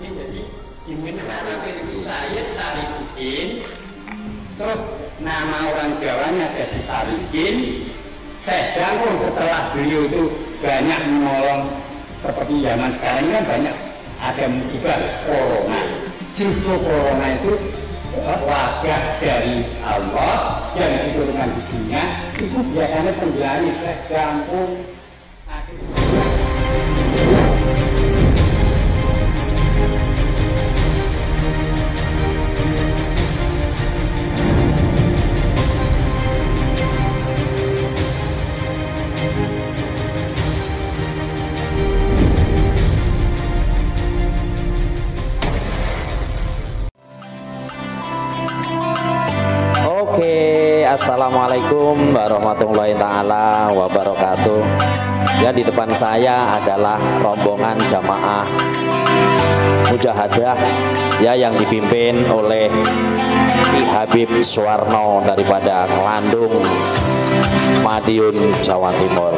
Sarifudin, jadi Jimin Arabin itu Sayyid Sarifudin, terus nama orang Jawanya jadi Sarifudin. Syekh Jangkung setelah beliau itu banyak menolong, seperti zaman sekarang kan banyak ada musibah corona. Justru corona itu wabah dari Allah yang diturunkan di dunia, itu biasanya penjelani Syekh Jangkung. Assalamualaikum warahmatullahi ta'ala wabarakatuh. Ya, di depan saya adalah rombongan jamaah mujahadah ya, yang dipimpin oleh Ki Habib Suwarno daripada Kelandung, Madiun, Jawa Timur.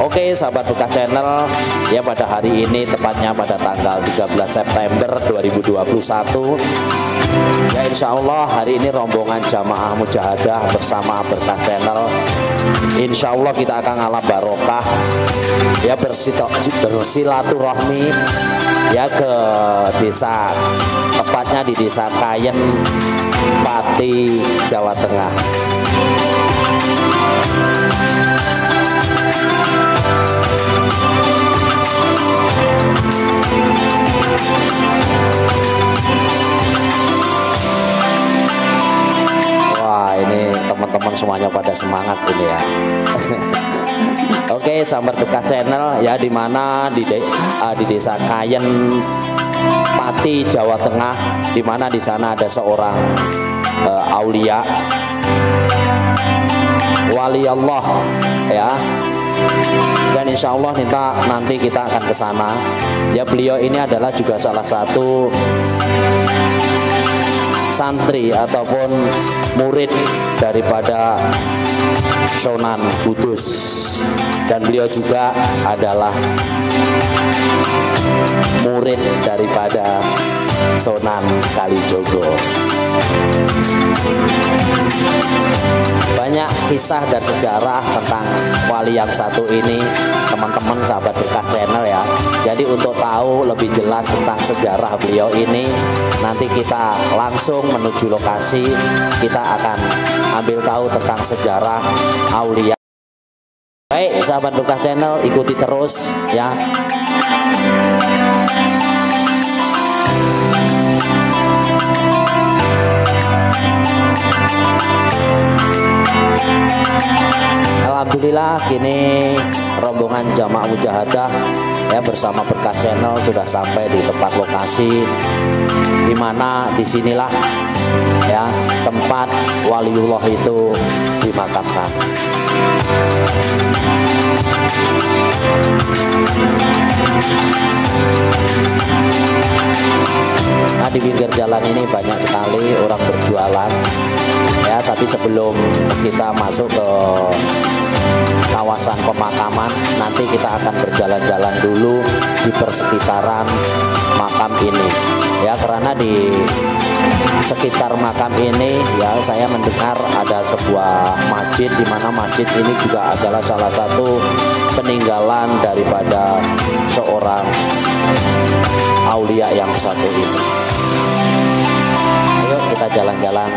Oke, sahabat Berkah Channel, ya pada hari ini tepatnya pada tanggal 13 September 2021, ya insya Allah hari ini rombongan jamaah mujahadah bersama Berkah Channel, insya Allah kita akan ngalah barokah ya, bersilaturahmi ya ke desa, tepatnya di desa Kayen, Pati, Jawa Tengah. Wah, ini teman-teman semuanya pada semangat ini ya. Oke, sahabat Berkah Channel ya, dimana di desa Kayen, Pati, Jawa Tengah, dimana di sana ada seorang aulia, wali Allah ya. Dan insya Allah nanti kita akan ke sana. Ya, beliau ini adalah juga salah satu santri ataupun murid daripada Sunan Kudus, dan beliau juga adalah murid daripada Sunan Kalijogo. Banyak kisah dan sejarah tentang wali yang satu ini, teman-teman sahabat Berkah Channel ya. Jadi untuk tahu lebih jelas tentang sejarah beliau ini, nanti kita langsung menuju lokasi, kita akan ambil tahu tentang sejarah aulia. Baik, sahabat Berkah Channel, ikuti terus ya. Alhamdulillah, kini rombongan jamaah mujahadah ya bersama Berkah Channel sudah sampai di tempat lokasi, di mana disinilah ya tempat waliullah itu dimakamkan. Nah, di pinggir jalan ini banyak sekali orang berjualan ya, tapi sebelum kita masuk ke kawasan pemakaman, nanti kita akan berjalan-jalan dulu di persekitaran makam ini ya, karena di sekitar makam ini ya saya mendengar ada sebuah masjid, di mana masjid ini juga adalah salah satu peninggalan daripada seorang aulia yang satu ini. Ayo kita jalan-jalan.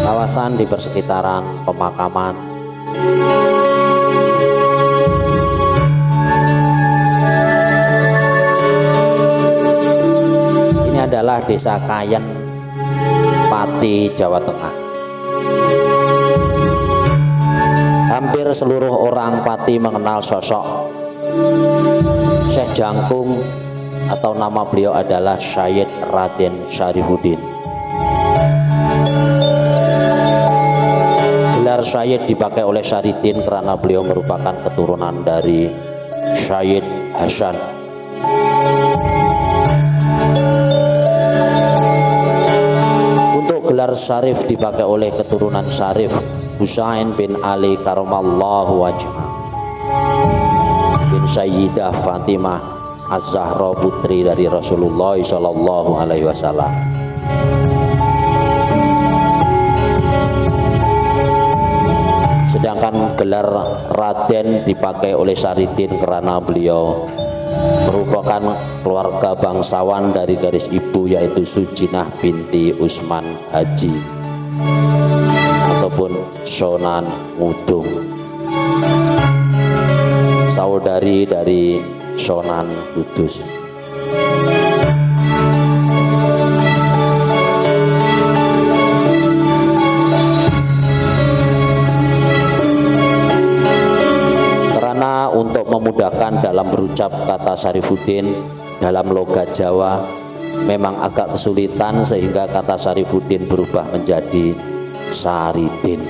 Kawasan di persekitaran pemakaman. Ini adalah desa Kayen, Pati, Jawa Tengah. Hampir seluruh orang Pati mengenal sosok Syekh Jangkung atau nama beliau adalah Syed Raden Syarifuddin. Gelar Syed dipakai oleh Syariddin karena beliau merupakan keturunan dari Syed Hasan. Untuk gelar Syarif dipakai oleh keturunan Syarif Husain bin Ali karamallahu wajhah bin Sayyidah Fatimah Az-Zahra putri dari Rasulullah sallallahu alaihi wasallam. Sedangkan gelar Raden dipakai oleh Syariddin karena beliau merupakan keluarga bangsawan dari garis ibu, yaitu Sujinah binti Usman Haji ataupun Sunan Ngudung, saudari dari Sunan Kudus. Karena untuk memudahkan dalam berucap kata Syarifuddin dalam logat Jawa memang agak kesulitan, sehingga kata Syarifuddin berubah menjadi Syariddin.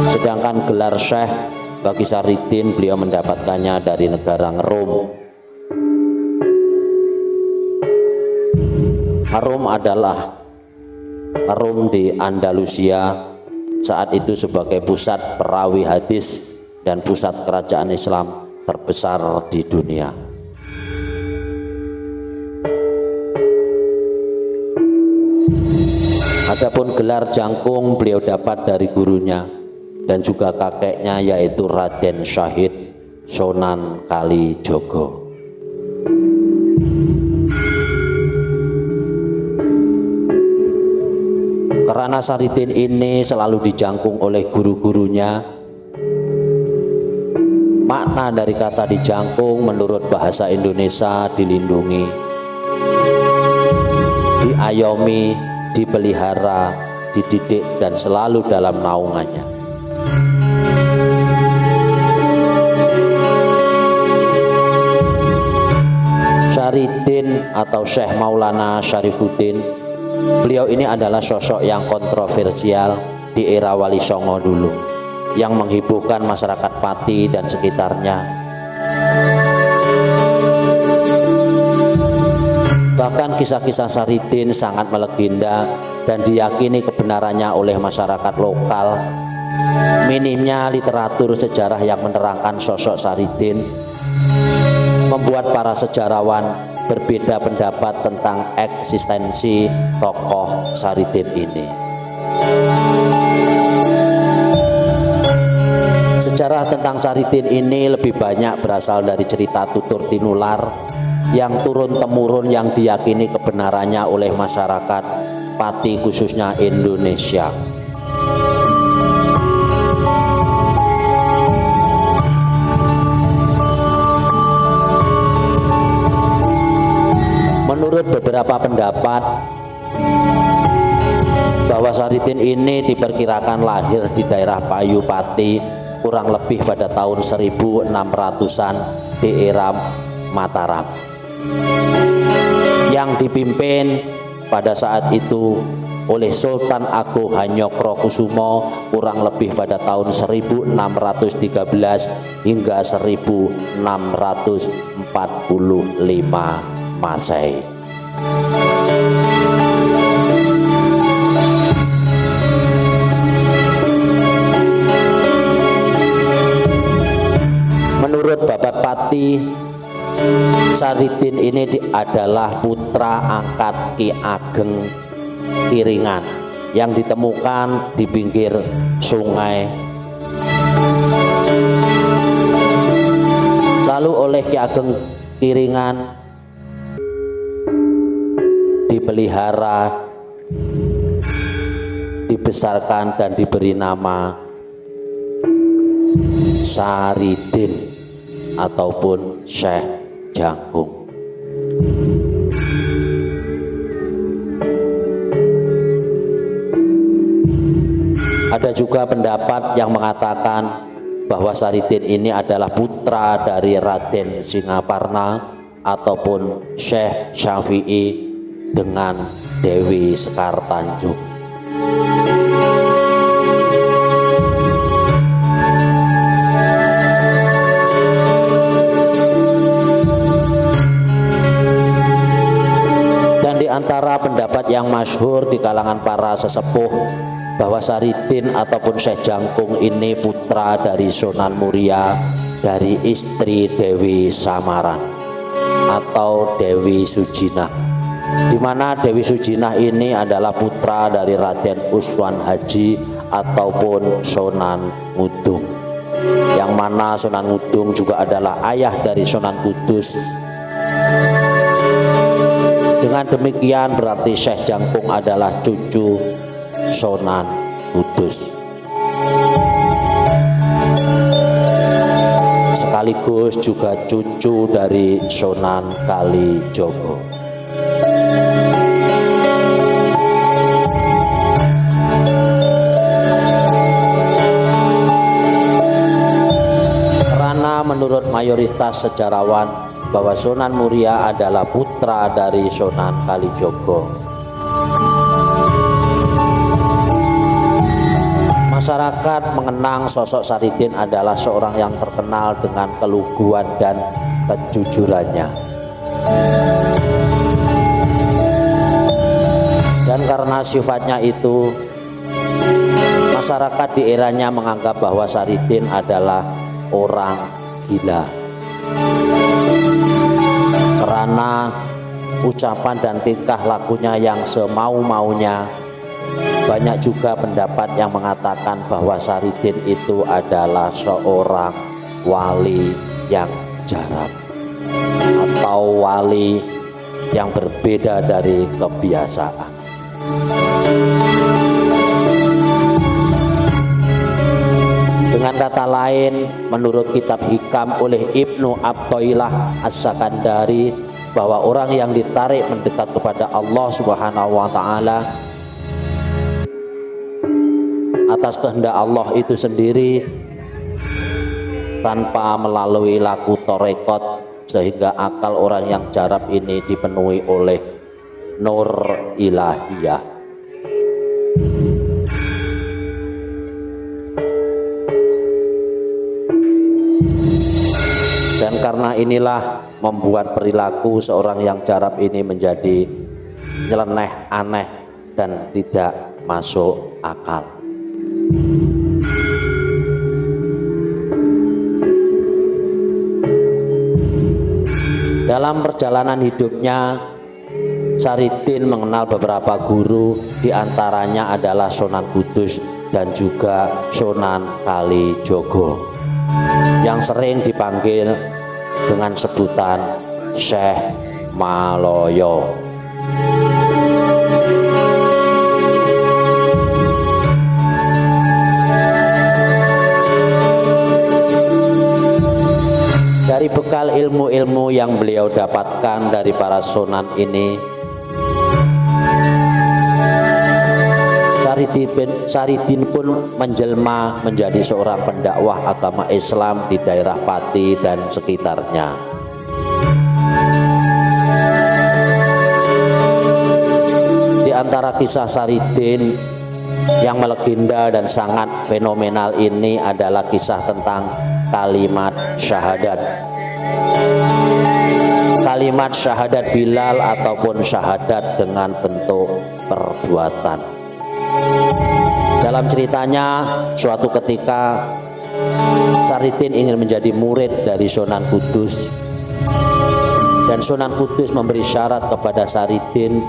Sedangkan gelar Syekh bagi Syariddin beliau mendapatkannya dari negara Rom. Rom adalah Rom di Andalusia, saat itu sebagai pusat perawi hadis dan pusat kerajaan Islam terbesar di dunia. Adapun gelar jangkung beliau dapat dari gurunya dan juga kakeknya, yaitu Raden Syahid Sunan Kalijogo. Karena Syariddin ini selalu dijangkung oleh guru-gurunya, makna dari kata dijangkung menurut bahasa Indonesia dilindungi, diayomi, dipelihara, dididik, dan selalu dalam naungannya. Syariddin atau Syekh Maulana Syarifuddin, beliau ini adalah sosok yang kontroversial di era Wali Songo dulu, yang menghiburkan masyarakat Pati dan sekitarnya. Bahkan kisah-kisah Syariddin sangat melegenda dan diyakini kebenarannya oleh masyarakat lokal. Minimnya literatur sejarah yang menerangkan sosok Syariddin membuat para sejarawan berbeda pendapat tentang eksistensi tokoh Syariddin ini. Sejarah tentang Syariddin ini lebih banyak berasal dari cerita tutur tinular yang turun-temurun yang diyakini kebenarannya oleh masyarakat Pati khususnya Indonesia. Menurut beberapa pendapat bahwa Syariddin ini diperkirakan lahir di daerah Payu Pati kurang lebih pada tahun 1600-an di era Mataram, yang dipimpin pada saat itu oleh Sultan Agung Hanyokrokusumo kurang lebih pada tahun 1613 hingga 1645 Masehi. Menurut Babat Pati, Syariddin ini adalah putra angkat Ki Ageng Kiringan yang ditemukan di pinggir sungai. Lalu oleh Ki Ageng Kiringan dipelihara, dibesarkan dan diberi nama Syariddin ataupun Syekh Jangkung. Ada juga pendapat yang mengatakan bahwa Saridin ini adalah putra dari Raden Singaparna ataupun Syekh Syafi'i dengan Dewi Sekar Tanjung. Dan di antara pendapat yang masyhur di kalangan para sesepuh bahwa Saridin ataupun Syekh Jangkung ini putra dari Sunan Muria dari istri Dewi Samaran atau Dewi Sujinah, di mana Dewi Sujinah ini adalah putra dari Raden Uswan Haji ataupun Sunan Ngudung, yang mana Sunan Ngudung juga adalah ayah dari Sunan Kudus. Dengan demikian berarti Syekh Jangkung adalah cucu Sunan Kudus, sekaligus juga cucu dari Sunan Kalijogo. Karena menurut mayoritas sejarawan bahwa Sunan Muria adalah putra dari Sunan Kalijogo, masyarakat mengenang sosok Saridin adalah seorang yang terkenal dengan keluguan dan kejujurannya. Dan karena sifatnya itu, masyarakat di eranya menganggap bahwa Saridin adalah orang gila. Karena ucapan dan tingkah lakunya yang semau-maunya, banyak juga pendapat yang mengatakan bahwa Saridin itu adalah seorang wali yang jarab atau wali yang berbeda dari kebiasaan. Dengan kata lain, menurut kitab Hikam oleh Ibnu Athaillah As-Sakandari, bahwa orang yang ditarik mendekat kepada Allah Subhanahu wa Ta'ala atas kehendak Allah itu sendiri tanpa melalui laku torekot, sehingga akal orang yang jarab ini dipenuhi oleh nur ilahiyah. Dan karena inilah membuat perilaku seorang yang jarab ini menjadi nyeleneh, aneh, dan tidak masuk akal. Dalam perjalanan hidupnya, Saridin mengenal beberapa guru, diantaranya adalah Sunan Kudus dan juga Sunan Kalijogo, yang sering dipanggil dengan sebutan Syekh Maloyo. Dari bekal ilmu-ilmu yang beliau dapatkan dari para sunan ini, Saridin pun menjelma menjadi seorang pendakwah agama Islam di daerah Pati dan sekitarnya. Di antara kisah Saridin yang melegenda dan sangat fenomenal ini adalah kisah tentang kalimat syahadat. Kalimat syahadat Bilal ataupun syahadat dengan bentuk perbuatan. Dalam ceritanya, suatu ketika Saridin ingin menjadi murid dari Sunan Kudus, dan Sunan Kudus memberi syarat kepada Saridin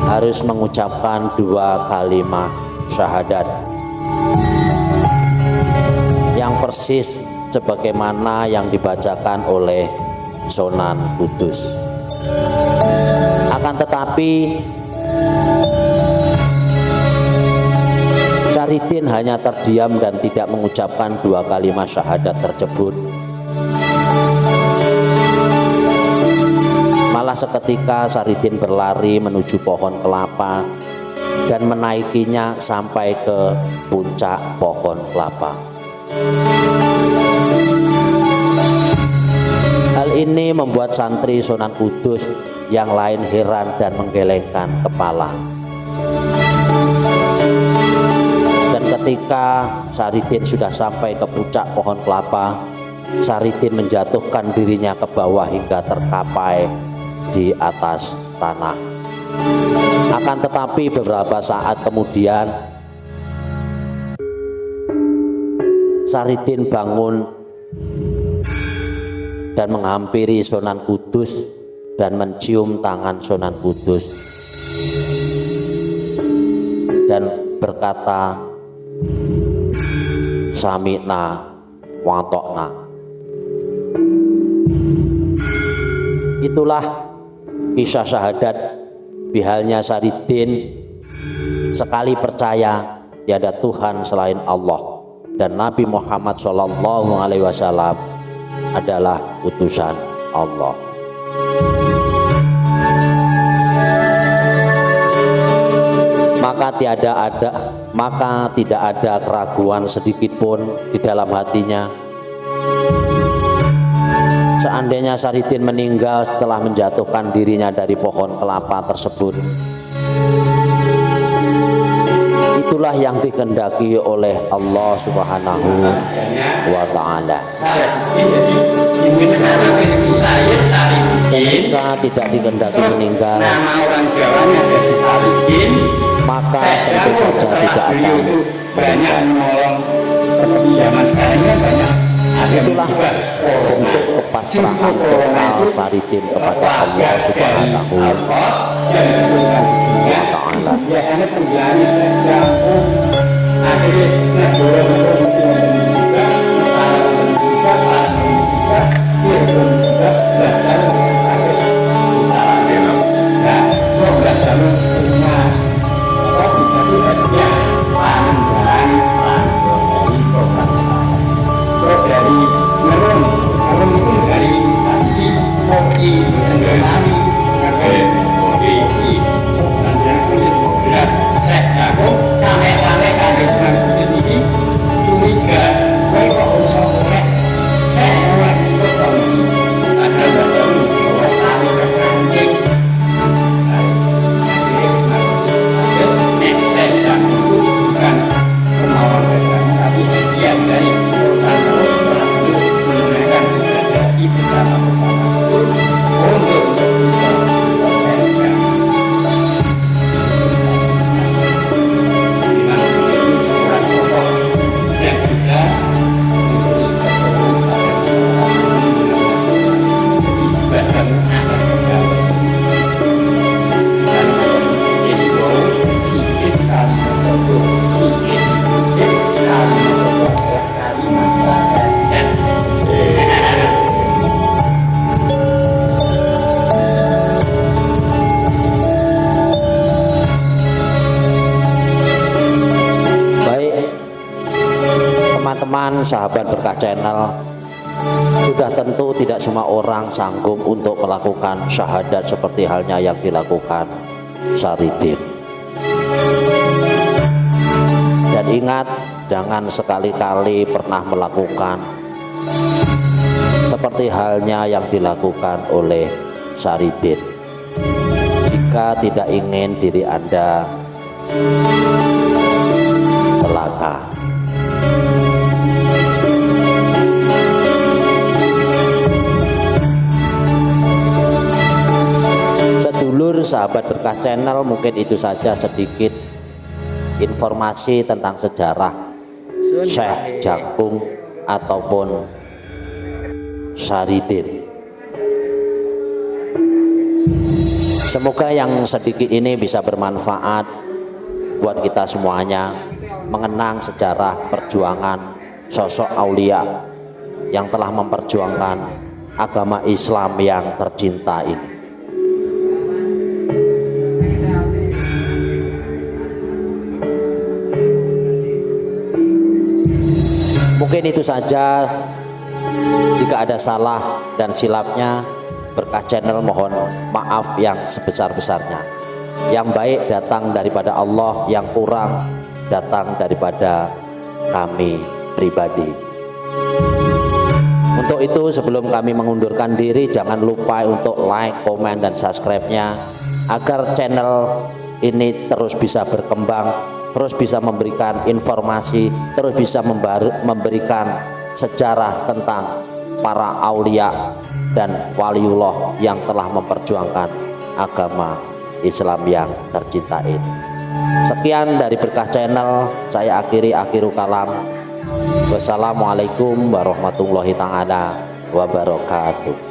harus mengucapkan 2 kalimat syahadat yang persis sebagaimana yang dibacakan oleh Sunan Kudus. Akan tetapi Saridin hanya terdiam dan tidak mengucapkan 2 kalimat syahadat tersebut. Malah seketika Saridin berlari menuju pohon kelapa dan menaikinya sampai ke puncak pohon kelapa. Hal ini membuat santri Sunan Kudus yang lain heran dan menggelengkan kepala. Dan ketika Saridin sudah sampai ke puncak pohon kelapa, Saridin menjatuhkan dirinya ke bawah hingga terkapai di atas tanah. Akan tetapi beberapa saat kemudian Saridin bangun dan menghampiri Sunan Kudus dan mencium tangan Sunan Kudus dan berkata, "Sami'na wa ata'na." Itulah kisah syahadat bihalnya Saridin, sekali percaya tiada Tuhan selain Allah dan Nabi Muhammad SAW adalah utusan Allah. Maka tidak ada keraguan sedikit pun di dalam hatinya. Seandainya Saridin meninggal setelah menjatuhkan dirinya dari pohon kelapa tersebut, itulah yang dikehendaki oleh Allah Subhanahu wa Ta'ala. Dan jika tidak dikehendaki meninggal, maka tentu saja tidak akan meninggal. Itulah bentuk kepasrahan total Saridin kepada Allah Subhanahu wa Ta'ala. Teman-teman sahabat Berkah Channel, sudah tentu tidak semua orang sanggup untuk melakukan syahadat seperti halnya yang dilakukan Saridin. Dan ingat, jangan sekali-kali pernah melakukan seperti halnya yang dilakukan oleh Saridin jika tidak ingin diri Anda celaka. Sedulur sahabat Berkah Channel, mungkin itu saja sedikit informasi tentang sejarah Syekh Jangkung ataupun Saridin. Semoga yang sedikit ini bisa bermanfaat buat kita semuanya, mengenang sejarah perjuangan sosok aulia yang telah memperjuangkan agama Islam yang tercinta ini. Mungkin itu saja. Jika ada salah dan silapnya, Berkah Channel mohon maaf yang sebesar-besarnya. Yang baik datang daripada Allah, yang kurang datang daripada kami pribadi. Untuk itu sebelum kami mengundurkan diri, jangan lupa untuk like, komen, dan subscribe-nya agar channel ini terus bisa berkembang, terus bisa memberikan informasi, terus bisa memberikan sejarah tentang para aulia dan waliullah yang telah memperjuangkan agama Islam yang tercinta ini. Sekian dari Berkah Channel, saya akhiru kalam. Wassalamualaikum warahmatullahi taala wabarakatuh.